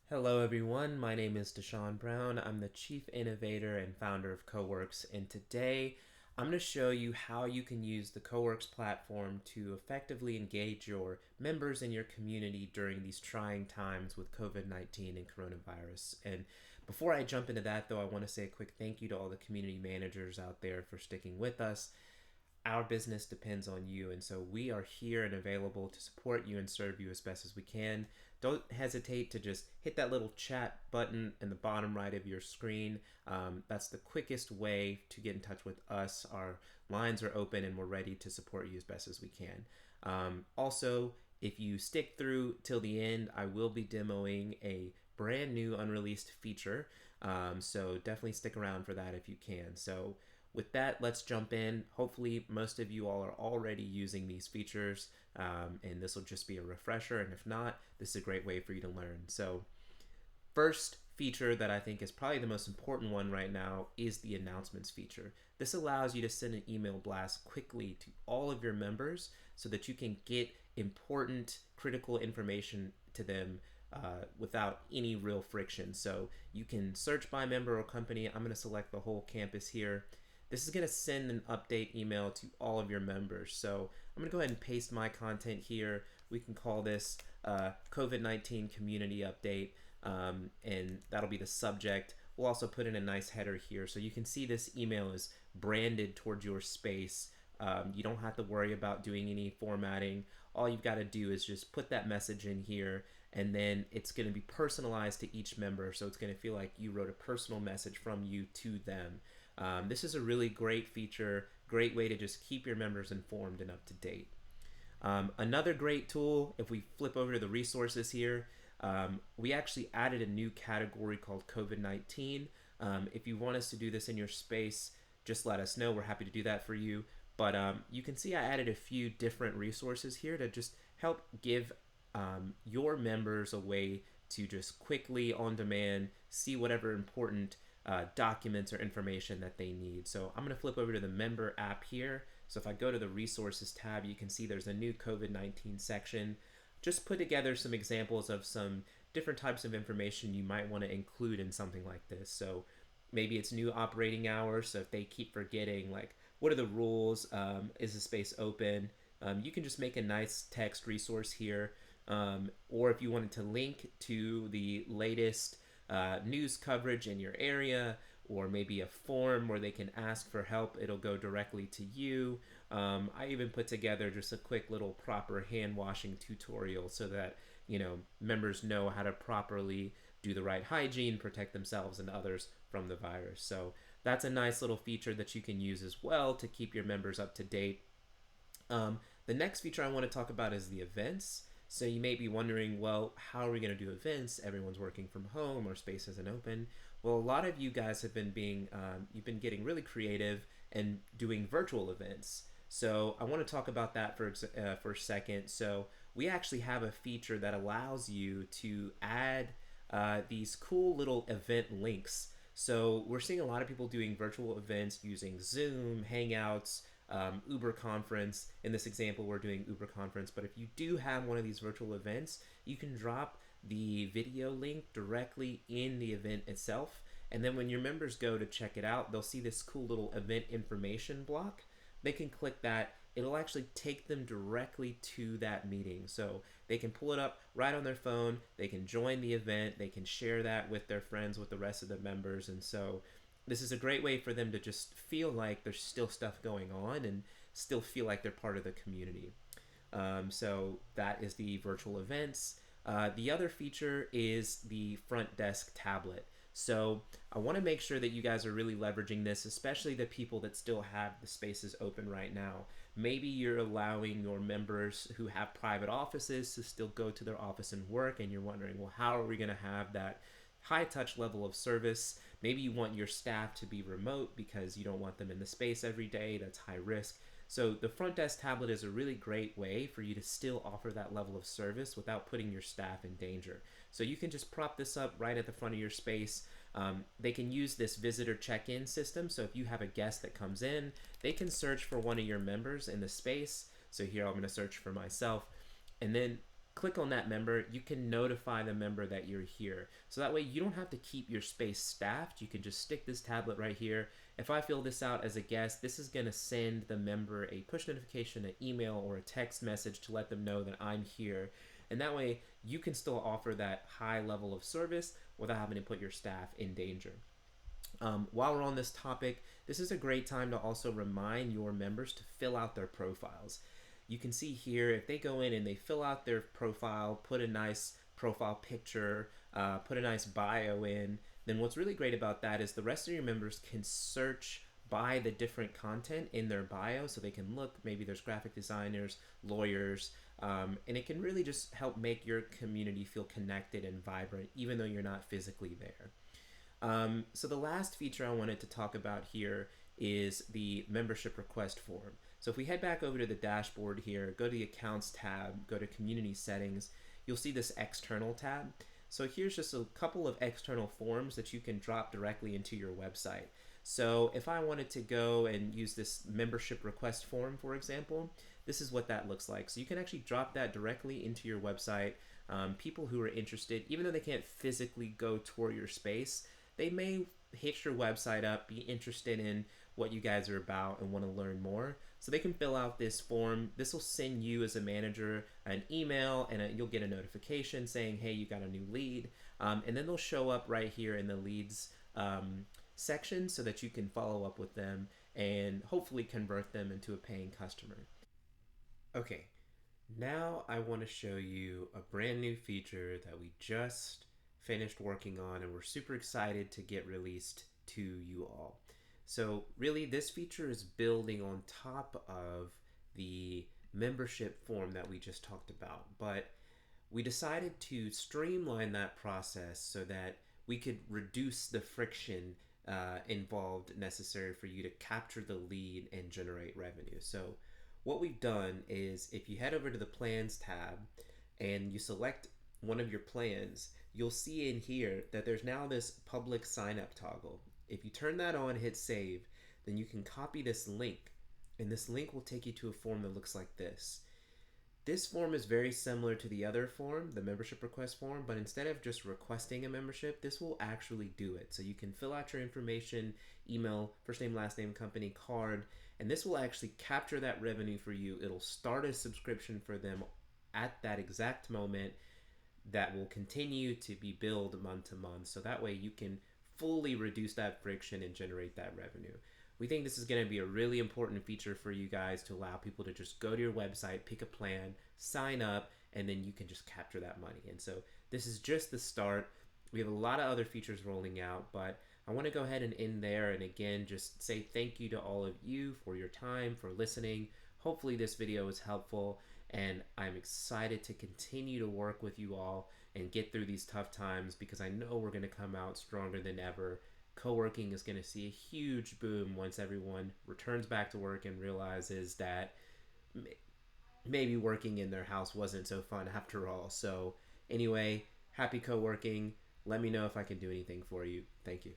Hello, everyone. My name is Deshaun Brown. I'm the Chief Innovator and founder of Coworks, and today I'm going to show you how you can use the Coworks platform to effectively engage your members in your community during these trying times with COVID-19 and coronavirus. And before I jump into that, though, I want to say a quick thank you to all the community managers out there for sticking with us. Our business depends on you, and so we are here and available to support you and serve you as best as we can. Don't hesitate to just hit that little chat button in the bottom right of your screen. That's the quickest way to get in touch with us. Our lines are open and we're ready to support you as best as we can. Also, if you stick through till the end, I will be demoing a brand new unreleased feature. So definitely stick around for that if you can. So with that, let's jump in. Hopefully, most of you all are already using these features, and this will just be a refresher. And if not, this is a great way for you to learn. So first feature that I think is probably the most important one right now is the announcements feature. This allows you to send an email blast quickly to all of your members so that you can get important, critical information to them without any real friction. So you can search by member or company. I'm going to select the whole campus here. This is going to send an update email to all of your members. So I'm going to go ahead and paste my content here. We can call this COVID-19 community update, and that'll be the subject. We'll also put in a nice header here so you can see this email is branded towards your space. You don't have to worry about doing any formatting. All you've got to do is just put that message in here, and then it's going to be personalized to each member, so it's going to feel like you wrote a personal message from you to them. This is a really great feature, great way to just keep your members informed and up to date. Another great tool, if we flip over to the resources here, we actually added a new category called COVID-19. If you want us to do this in your space, just let us know. We're happy to do that for you. But you can see I added a few different resources here to just help give your members a way to just quickly, on demand, see whatever important documents or information that they need. So I'm going to flip over to the member app here. So if I go to the resources tab, you can see there's a new COVID-19 section. Just put together some examples of some different types of information you might want to include in something like this. So maybe it's new operating hours. So if they keep forgetting, like, what are the rules? Is the space open? You can just make a nice text resource here. Or if you wanted to link to the latest news coverage in your area, or maybe a form where they can ask for help, it'll go directly to you. I even put together just a quick little proper hand washing tutorial so that members know how to properly do the right hygiene, protect themselves and others from the virus. So that's a nice little feature that you can use as well to keep your members up to date. The next feature I want to talk about is the events. So you may be wondering, well, how are we going to do events? Everyone's working from home, our space isn't open. Well, a lot of you guys have been you've been getting really creative and doing virtual events. So I want to talk about that for a second. So we actually have a feature that allows you to add these cool little event links. So we're seeing a lot of people doing virtual events using Zoom, Hangouts, Uber Conference. In this example, we're doing Uber Conference, but if you do have one of these virtual events, you can drop the video link directly in the event itself. And then when your members go to check it out, they'll see this cool little event information block. They can click that. It'll actually take them directly to that meeting. So they can pull it up right on their phone. They can join the event. They can share that with their friends, with the rest of the members. And so this is a great way for them to just feel like there's still stuff going on and still feel like they're part of the community. So that is the virtual events. The other feature is the front desk tablet. So I want to make sure that you guys are really leveraging this, especially the people that still have the spaces open right now. Maybe you're allowing your members who have private offices to still go to their office and work, and you're wondering, well, how are we going to have that high touch level of service? Maybe you want your staff to be remote because you don't want them in the space every day. That's high risk. So the front desk tablet is a really great way for you to still offer that level of service without putting your staff in danger. So you can just prop this up right at the front of your space. They can use this visitor check-in system. So if you have a guest that comes in, they can search for one of your members in the space. So here I'm going to search for myself. And then click on that member, you can notify the member that you're here. So that way you don't have to keep your space staffed. You can just stick this tablet right here. If I fill this out as a guest, this is going to send the member a push notification, an email, or a text message to let them know that I'm here. And that way you can still offer that high level of service without having to put your staff in danger. While we're on this topic, this is a great time to also remind your members to fill out their profiles. You can see here if they go in and they fill out their profile, put a nice profile picture, put a nice bio in, then what's really great about that is the rest of your members can search by the different content in their bio, so they can look, maybe there's graphic designers, lawyers, and it can really just help make your community feel connected and vibrant even though you're not physically there. So the last feature I wanted to talk about here is the membership request form. So if we head back over to the dashboard here, go to the accounts tab, go to community settings, you'll see this external tab. So here's just a couple of external forms that you can drop directly into your website. So if I wanted to go and use this membership request form, for example, this is what that looks like. So you can actually drop that directly into your website. People who are interested, even though they can't physically go tour your space, they may hit your website up, be interested in what you guys are about and want to learn more. So they can fill out this form. This will send you as a manager an email, and you'll get a notification saying, hey, you got a new lead. And then they'll show up right here in the leads section so that you can follow up with them and hopefully convert them into a paying customer. Okay, now I want to show you a brand new feature that we just finished working on and we're super excited to get released to you all. So really this feature is building on top of the membership form that we just talked about, but we decided to streamline that process so that we could reduce the friction involved necessary for you to capture the lead and generate revenue. So what we've done is if you head over to the plans tab and you select one of your plans, you'll see in here that there's now this public sign up toggle. If you turn that on, hit save, then you can copy this link, and this link will take you to a form that looks like this. This form is very similar to the other form, the membership request form, but instead of just requesting a membership, this will actually do it. So you can fill out your information, email, first name, last name, company, card, and this will actually capture that revenue for you. It'll start a subscription for them at that exact moment that will continue to be billed month to month. So that way you can fully reduce that friction and generate that revenue. We think this is going to be a really important feature for you guys to allow people to just go to your website, pick a plan, sign up, and then you can just capture that money. And so this is just the start. We have a lot of other features rolling out, but I want to go ahead and end there. And again, just say thank you to all of you for your time, for listening. Hopefully this video was helpful, and I'm excited to continue to work with you all and get through these tough times because I know we're going to come out stronger than ever. Co-working is going to see a huge boom once everyone returns back to work and realizes that maybe working in their house wasn't so fun after all. So anyway, happy co-working. Let me know if I can do anything for you. Thank you.